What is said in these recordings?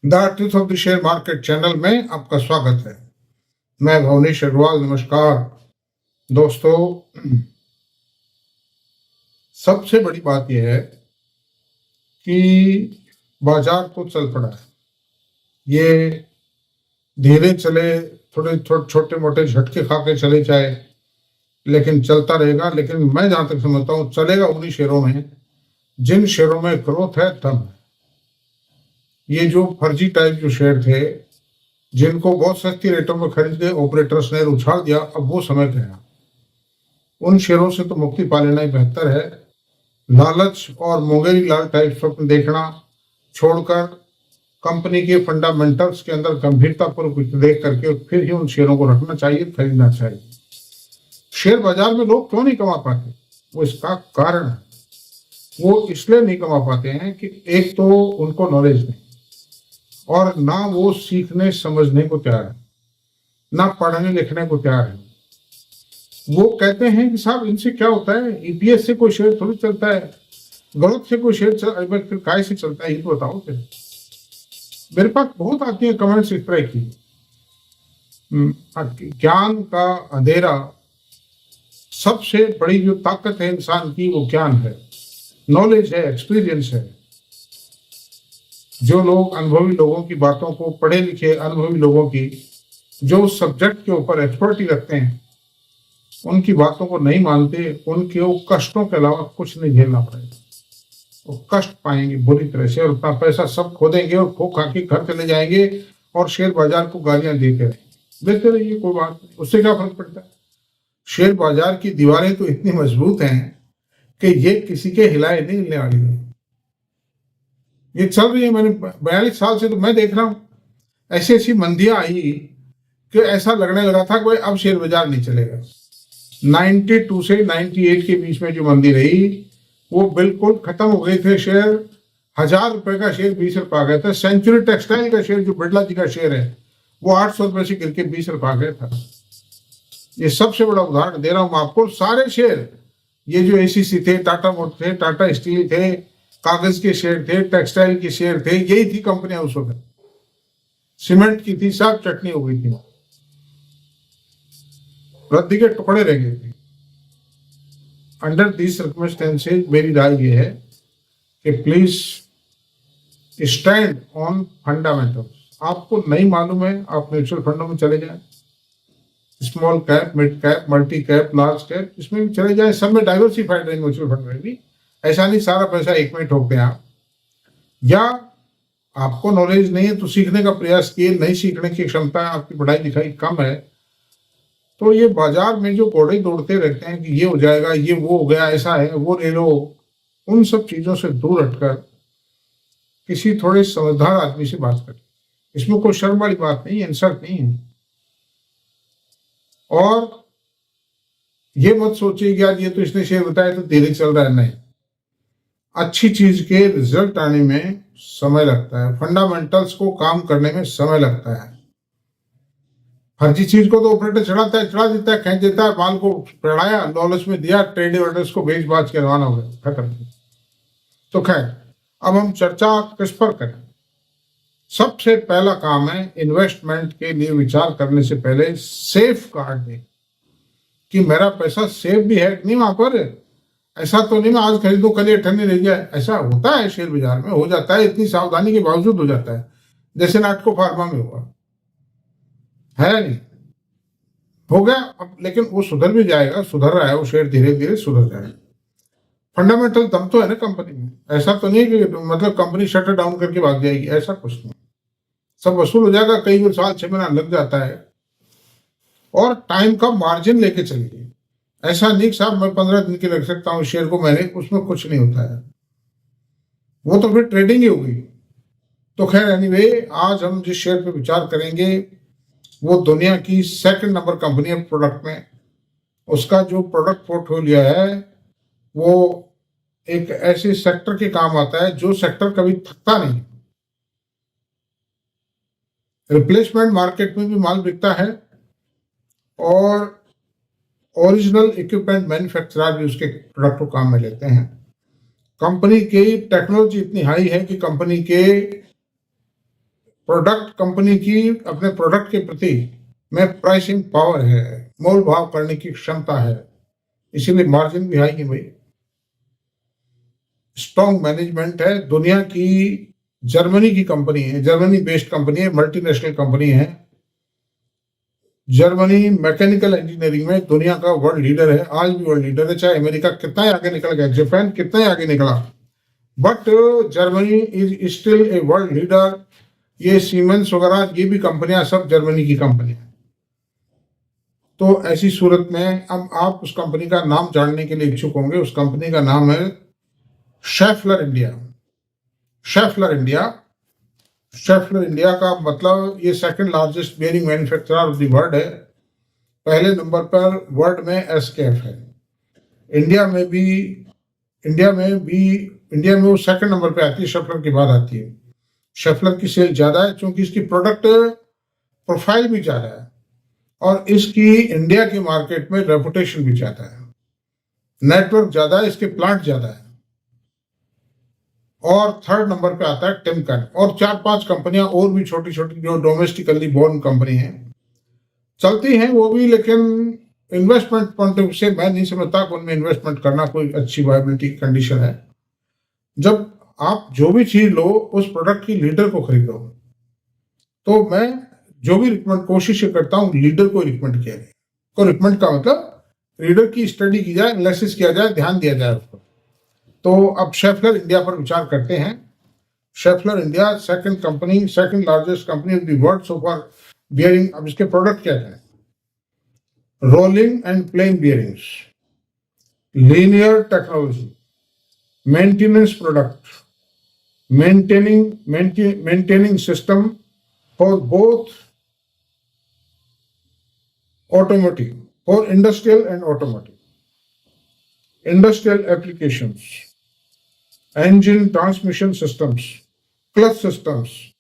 The truth of the share market channel में आपका स्वागत है। मैं भुवनेश अग्रवाल। नमस्कार दोस्तों, सबसे बड़ी बात यह है कि बाजार तो चल पड़ा है। ये धीरे चले, थोड़े छोटे मोटे झटके खा के चले जाए, लेकिन चलता रहेगा। लेकिन मैं जहां तक समझता हूँ चलेगा उन्हीं शेयरों में जिन शेयरों में ग्रोथ है, दम है। ये जो फर्जी टाइप जो शेयर थे, जिनको बहुत सस्ती रेटों में खरीद के ऑपरेटर्स ने उछाल दिया, अब वो समय गया। उन शेयरों से तो मुक्ति पा लेना ही बेहतर है। लालच और मुंगेरी लाल टाइप स्वप्न देखना छोड़कर कंपनी के फंडामेंटल्स के अंदर गंभीरतापूर्वक देख करके फिर ही उन शेयरों को रखना चाहिए, खरीदना चाहिए। शेयर बाजार में लोग क्यों नहीं कमा पाते? वो इसका कारण है। वो इसलिए नहीं कमा पाते हैं कि एक तो उनको नॉलेज नहीं, और ना वो सीखने समझने को तैयार है, ना पढ़ने लिखने को तैयार है। वो कहते हैं कि साहब इनसे क्या होता है, ईपीएस से कोई शेयर थोड़ी चलता है, ग्रोथ से कोई शेयर फिर काय से चलता है, ये तो बताओ। फिर मेरे पास बहुत आती है कमेंट्स इस तरह की। ज्ञान का अंधेरा, सबसे बड़ी जो ताकत है इंसान की वो ज्ञान है, नॉलेज है, एक्सपीरियंस है। जो लोग अनुभवी लोगों की बातों को, पढ़े लिखे अनुभवी लोगों की, जो सब्जेक्ट के ऊपर एक्सपर्टी रखते हैं, उनकी बातों को नहीं मानते, उनके वो कष्टों के अलावा कुछ नहीं झेलना पड़ेगा। वो कष्ट पाएंगे बुरी तरह से, और अपना पैसा सब खो देंगे और खो खा के घर चले जाएंगे और शेयर बाजार को गालियां देते रहेंगे। देते रहिए, कोई बात नहीं, उससे क्या फर्क पड़ता है। शेयर बाजार की दीवारें तो इतनी मजबूत हैं कि ये किसी के हिलाए नहीं हिलने वाली है। ये चल रही है, मैंने 42 साल से तो मैं देख रहा हूं। ऐसी ऐसी मंदियां आई कि ऐसा लगने लगा था कि भाई अब शेयर बाजार नहीं चलेगा। 92 से 98 के बीच में जो मंदी रही वो बिल्कुल खत्म हो गए थे शेयर। 1000 रुपए का शेयर 20 रुपए आ गया था। सेंचुरी टेक्सटाइल का शेयर, जो बिरला जी का शेयर है, वो 800 रुपए से गिर के 20 रुपए आ गया था। ये सबसे बड़ा उदाहरण दे रहा हूं मैं आपको। सारे शेयर, ये जो एसीसी थे, टाटा मोटर थे, टाटा स्टील थे, कागज के शेयर थे, टेक्सटाइल के शेयर थे, यही थी कंपनियां उस वक्त। सीमेंट की थी, सब चटनी हो गई थी, रद्दी के टुकड़े रह गए थे। अंडर दिस सर्कमस्टेंसेज मेरी राय ये है कि प्लीज स्टैंड ऑन फंडामेंटल्स। आपको नहीं मालूम है, आप म्यूचुअल फंडों में चले जाएं, small cap, mid cap, multi cap, large cap, इसमें भी चले जाएं। सब में डाइवर्सिफाइड रहें म्यूचुअल फंड में भी। ऐसा नहीं सारा पैसा एक में ठोक दें आप। या आपको नॉलेज नहीं है तो सीखने का प्रयास किए, नहीं सीखने की क्षमता है, आपकी पढ़ाई लिखाई कम है, तो ये बाजार में जो घोड़े दौड़ते रहते हैं कि ये हो जाएगा, ये वो हो गया, ऐसा है, वो ले लो, उन सब चीजों से दूर हटकर किसी थोड़े समझदार आदमी से बात करें। इसमें कोई शर्म वाली बात नहीं है, इंसल्ट नहीं है। और ये मत सोचिए कि यार ये तो इसने शेयर बताया तो धीरे चल रहा है। नहीं, अच्छी चीज के रिजल्ट आने में समय लगता है, फंडामेंटल्स को काम करने में समय लगता है। फर्जी चीज को तो ऑपरेटर चढ़ाता है, चढ़ा देता है, खींच देता है, माल को पढ़ाया, लॉलेज में दिया, ट्रेड ऑर्डर्स को बेच बाच के रवाना हो गया, खत्म। तो खैर, अब हम चर्चा किस पर करें। सबसे पहला काम है इन्वेस्टमेंट के लिए विचार करने से पहले सेफ गार्ड दें कि मेरा पैसा सेफ भी है नहीं वहां पर। ऐसा तो नहीं मैं आज खरीदूं कल ये ठंडी रह जाए। ऐसा होता है शेयर बाजार में, हो जाता है, इतनी सावधानी के बावजूद हो जाता है, जैसे नाटको फार्मा में हुआ है। नहीं हो गया अब, लेकिन वो सुधर भी जाएगा, सुधर रहा है वो शेयर, धीरे धीरे सुधर जाएगा। फंडामेंटल दम तो है ना कंपनी में। ऐसा तो नहीं कि मतलब कंपनी शटर डाउन करके भाग जाएगी, ऐसा कुछ नहीं। सब वसूल हो जाएगा, कई साल 6 महीना लग जाता है। और टाइम का मार्जिन लेके चलिए। ऐसा नहीं साहब मैं 15 दिन के रख सकता हूँ शेयर को, मैंने, उसमें कुछ नहीं होता है, वो तो फिर ट्रेडिंग ही होगी। तो खैर एनीवे, आज हम जिस शेयर पे विचार करेंगे वो दुनिया की 2nd नंबर कंपनी है प्रोडक्ट में। उसका जो प्रोडक्ट पोर्टफोलियो है वो एक ऐसे सेक्टर के काम आता है जो सेक्टर कभी थकता नहीं। रिप्लेसमेंट मार्केट में भी माल बिकता है और ओरिजिनल इक्विपमेंट मैन्युफैक्चरर भी उसके प्रोडक्ट को काम में लेते हैं। कंपनी की टेक्नोलॉजी इतनी हाई है कि कंपनी के प्रोडक्ट कंपनी की अपने प्रोडक्ट के प्रति में प्राइसिंग पावर है, मोल भाव करने की क्षमता है, इसीलिए मार्जिन भी हाई है भाई। स्ट्रॉन्ग मैनेजमेंट है, दुनिया की जर्मनी की कंपनी है, जर्मनी बेस्ड कंपनी है, मल्टीनेशनल कंपनी है। जर्मनी मैकेनिकल इंजीनियरिंग में दुनिया का वर्ल्ड लीडर है, आज भी वर्ल्ड लीडर है, चाहे अमेरिका कितना ही आगे निकल गया, जापान कितना ही आगे निकला, but Germany is still a world leader. ये सीमेंस वगैरह ये भी कंपनियां सब जर्मनी की कंपनियां। तो ऐसी सूरत में अब आप उस कंपनी का नाम जानने के लिए इच्छुक होंगे। उस कंपनी का नाम है Schaeffler India. Schaeffler India, Schaeffler India का मतलब ये second largest bearing manufacturer of the world है। पहले नंबर पर वर्ल्ड में एसकेएफ है। इंडिया में वो सेकंड नंबर पे आती है, शेफलर के बाद आती है। शेफलर की सेल ज्यादा है क्योंकि इसकी प्रोडक्ट प्रोफाइल भी ज्यादा है और इसकी इंडिया के मार्केट में रेपुटेशन भी ज्यादा है, नेटवर्क ज्यादा है, इसके प्लांट ज्यादा है। और थर्ड नंबर पे आता है टिमकन और 4-5 कंपनियां और भी छोटी छोटी जो डोमेस्टिकली बोर्न कंपनी हैं चलती हैं वो भी, लेकिन इन्वेस्टमेंट पॉइंट ऑफ व्यू से मैं नहीं समझता कि उनमें इन्वेस्टमेंट करना कोई अच्छी वायबिलिटी कंडीशन है। जब आप जो भी चीज लो उस प्रोडक्ट की लीडर को खरीदो, तो मैं जो भी रिकमेंड कोशिश करता हूँ लीडर को रिकमेंड किया जाए। को रिकमेंड का मतलब लीडर की स्टडी की जाए, एनालिसिस किया जाए, ध्यान दिया जाए उसको। तो अब शेफलर इंडिया पर विचार करते हैं। Schaeffler India second largest company of the world so for bearing. अब इसके प्रोडक्ट क्या है? Rolling and plain bearings, linear technology, maintenance product, maintaining system for both automotive, for industrial and automotive, industrial applications, engine transmission systems, clutch systems,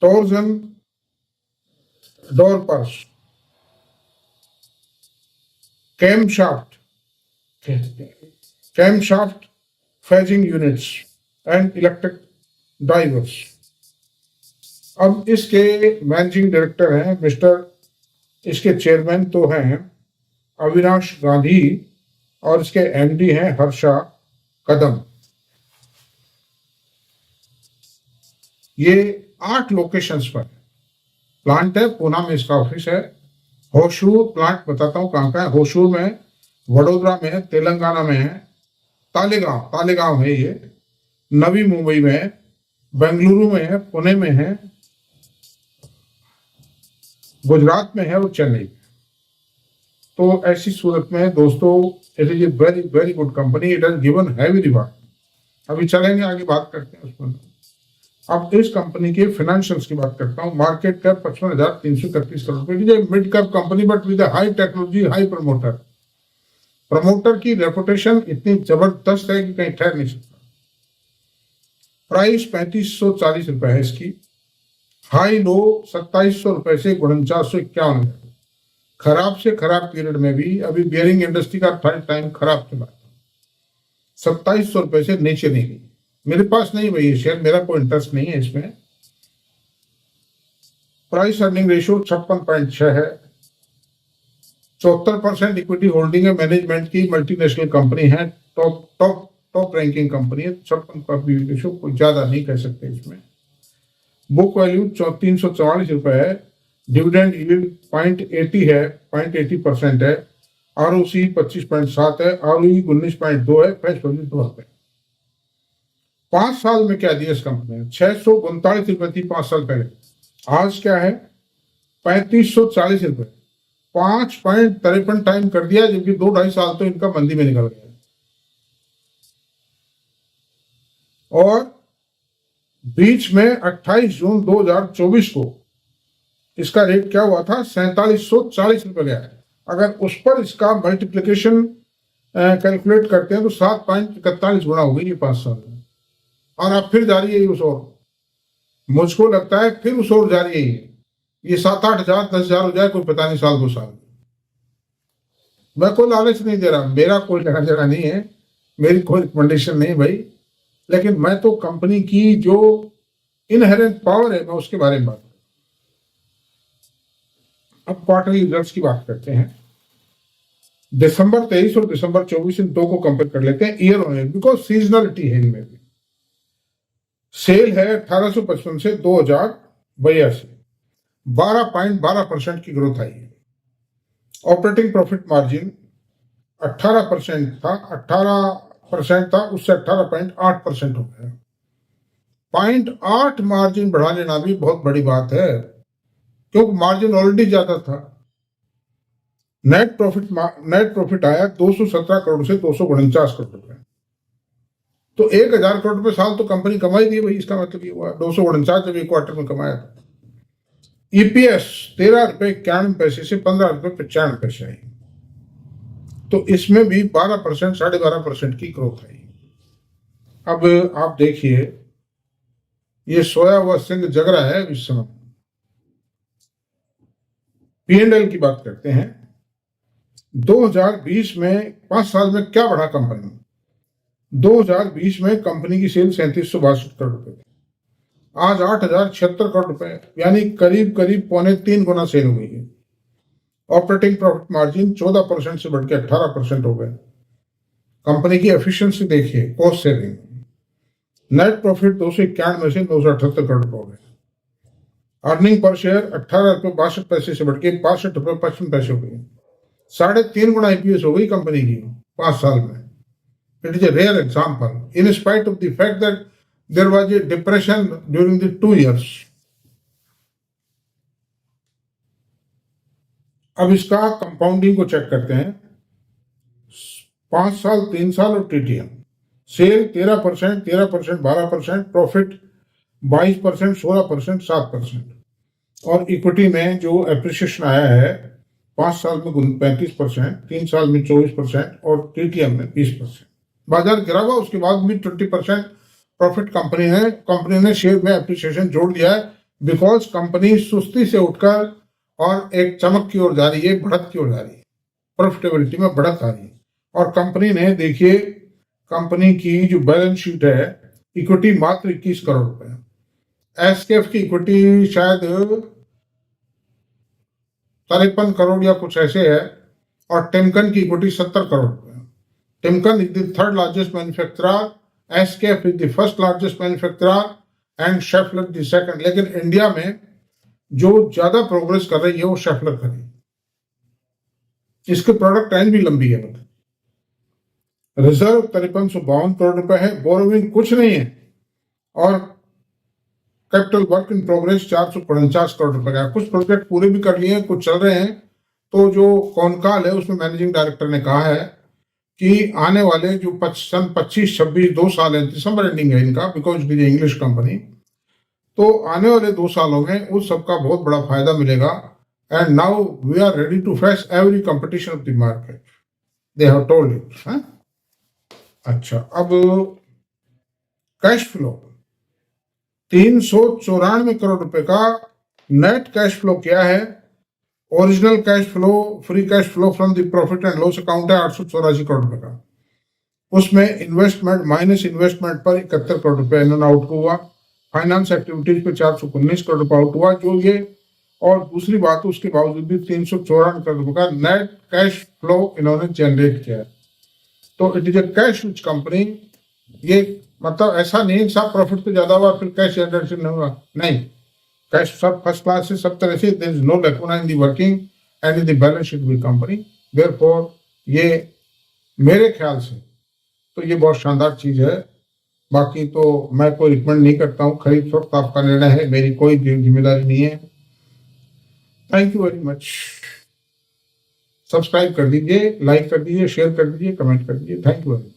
torsion door purse, camshaft phasing units and electric drivers. अब इसके managing director हैं इसके chairman तो हैं अविनाश गांधी और इसके MD हैं हर्षा कदम। ये 8 लोकेशंस पर प्लांट है। पूना में इसका ऑफिस है। होशूर प्लांट बताता हूँ कहाँ का है। होशूर में है, वडोदरा में है, तेलंगाना में है, तालेगांव है, ये नवी मुंबई में है, बेंगलुरु में है, पुणे में है, गुजरात में है और चेन्नई में। तो ऐसी सूरत में दोस्तों it is a very very good company, it has given heavy reward. अभी चलेंगे आगे, बात करते हैं उस पर। अब इस कंपनी के फाइनेंशियल्स की बात करता हूँ। मार्केट कैप 55,331 करोड़ रुपए। Mid cap company but with high technology, high promoter की रेपुटेशन इतनी जबरदस्त है कि कहीं ठहर नहीं सकता। प्राइस 3540 रुपए है इसकी। हाई लो 2700 रुपए से 4951 रुपए। खराब से खराब पीरियड में भी अभी बियरिंग इंडस्ट्री का टाइम खराब चला, 2700 रुपए से नीचे नहीं गई। मेरे पास नहीं भाई ये शेयर, मेरा कोई इंटरेस्ट नहीं है इसमें। प्राइस अर्निंग रेशियो 56.6 है। 74% इक्विटी होल्डिंग है मैनेजमेंट की। मल्टीनेशनल कंपनी है, टॉप रैंकिंग कंपनी है। 56 का पी रेशियो कोई ज्यादा नहीं कह सकते इसमें। बुक वैल्यू 344 रुपए है। डिविडेंड यील्ड 0.80 है, 0.80% है। आरओसी 25.7 है, आरओई 19.2 है, फेस वैल्यू 2 रुपए। 5 साल में क्या दिया इस कंपनी ने? 639 रुपए थी 5 साल पहले, आज क्या है? 3540 रुपए। 5.53 टाइम कर दिया, जबकि 2-2.5 साल तो इनका मंदी में निकल गया। और बीच में 28 जून 2024 को इसका रेट क्या हुआ था? 4740 रुपए गया है। अगर उस पर इसका मल्टीप्लिकेशन कैलकुलेट करते हैं तो 7.41 गुना हो गई ये 5 साल में। और अब फिर जारी है उस ओर। मुझको लगता है फिर उस ओर जारी है ये 7-8 हजार 10 हजार हो जाए, कोई पता नहीं, साल 2 साल। मैं कोई लालच नहीं दे रहा, मेरा कोई लेना देना नहीं है, मेरी कोई रिकमेंडेशन नहीं भाई। लेकिन मैं तो कंपनी की जो इनहेरेंट पावर है, मैं उसके बारे में बात करूँ। अब क्वार्टरली रिजल्ट्स की बात करते हैं। दिसंबर 23 और दिसंबर 24 इन दो को कंपेयर कर लेते हैं year on year, because seasonality है इनमें भी। सेल है 1855 से 2082, 12.12% की ग्रोथ आई है। ऑपरेटिंग प्रॉफिट मार्जिन 18% था, 18% था, उससे 18.8% हो गया। 0.8 मार्जिन बढ़ा लेना भी बहुत बड़ी बात है, क्योंकि मार्जिन ऑलरेडी ज्यादा था। नेट प्रॉफिट आया 217 करोड़ से 249 करोड़ रुपए। तो 1000 करोड़ रुपए साल तो कंपनी कमाई दी भाई, इसका मतलब ये हुआ 249 जब एक क्वार्टर में कमाया था। ईपीएस 13 रुपए 91 पैसे से 15 रुपए 95 पैसे आई, तो इसमें भी 12%, 12.5% की ग्रोथ आई। अब आप देखिए, ये सोया हुआ सिंह जग रहा है इस समय। P&L की बात करते हैं। 2020 में 5 साल में क्या बढ़ा कंपनी? 2020 में कंपनी की सेल 3762 करोड़ रुपए थी, आज 8076 करोड़ रुपए, यानी करीब करीब 2.25 गुना सेल हो गई है। ऑपरेटिंग प्रॉफिट मार्जिन 14% से बढ़ के 18% हो गए। कंपनी की एफिशिएंसी देखिए, कॉस्ट सेविंग। नेट प्रॉफिट 291 में से 978 करोड़ रुपए हो गए। अर्निंग पर शेयर 18 रुपए 62 पैसे से बढ़ के 65 रुपए 55 पैसे हो गई। 3.5 गुना ईपीएस हो गई कंपनी की 5 साल में। It is a rare example, in spite of the fact that there was a depression during the 2 years. अब इसका कंपाउंडिंग को चेक करते हैं। 5 साल, 3 साल और टीटीएम। Cell 13%, 13%, 12%, profit 22%, 16%, 7%। और इक्विटी में जो एप्रिसिएशन आया है 5 साल में 35%, 3 साल में 24% और टीटीएम में 20%। बाजार गिरा हुआ, उसके बाद भी 20% प्रॉफिट कंपनी ने शेयर में एप्रिसिएशन जोड़ दिया है, बिकॉज कंपनी सुस्ती से उठकर और एक चमक की ओर जा रही है, बढ़त की ओर जा रही है, प्रॉफिटेबिलिटी में बढ़त आ रही है। और कंपनी ने देखिए, कंपनी की जो बैलेंस शीट है, इक्विटी मात्र 21 करोड़ रुपए, एसकेएफ की इक्विटी शायद 53 करोड़ या कुछ ऐसे है, और टिमकन की इक्विटी 70 करोड़ रुपए। Timken is the third largest manufacturer, SKF is the first largest manufacturer and Schaeffler the second. लेकिन इंडिया में जो ज्यादा प्रोग्रेस कर रही है वो शेफलर कर रही है। इसके प्रोडक्ट लाइन भी लंबी है। मतलब रिजर्व 5352 करोड़ रुपए है, बोरोविंग कुछ नहीं है, और capital work in progress 449 crore रुपए का। कुछ प्रोजेक्ट पूरे भी कर लिए हैं, कुछ चल रहे हैं। तो जो कॉनकाल है उसमें मैनेजिंग डायरेक्टर ने कहा है कि आने वाले जो सन 25-26 2 साल है, दिसंबर एंडिंग है इनका, because it is English company, तो आने वाले 2 सालों में उस सबका बहुत बड़ा फायदा मिलेगा। And now we are ready to face every competition of the market, they have told it. अच्छा, अब कैश फ्लो 394 करोड़ रुपए का नेट कैश फ्लो क्या है? Original cash flow, free cash flow from the profit and loss account है 884 करोड़ रुपए का। उसमें इन्वेस्टमेंट माइनस इन्वेस्टमेंट पर 71 करोड़ रुपए इन एंड आउट हुआ। फाइनेंस एक्टिविटीज पे 419 करोड़ रुपए आउट हुआ, जो ये, और दूसरी बात उसके बावजूद भी 394 करोड़ रुपए का नेट कैश फ्लो इन्होंने जनरेट किया है। तो it is a cash rich company. ये मतलब ऐसा नहीं सब प्रॉफिट तो ज्यादा हुआ फिर कैश जनरेशन नहीं हुआ, नहीं, कैश सब फर्स्ट क्लास से, सब तरह से। There is no lacuna in the working and in the balance sheet of the company. Therefore ये मेरे ख्याल से तो ये बहुत शानदार चीज है। बाकी तो मैं कोई रिकमेंड नहीं करता हूँ, खरीद फरोख्त आपका निर्णय है, मेरी कोई जिम्मेदारी नहीं है। Thank you very much. Subscribe कर दीजिए, लाइक कर दीजिए, शेयर कर दीजिए, कमेंट कर दीजिए। Thank you very much.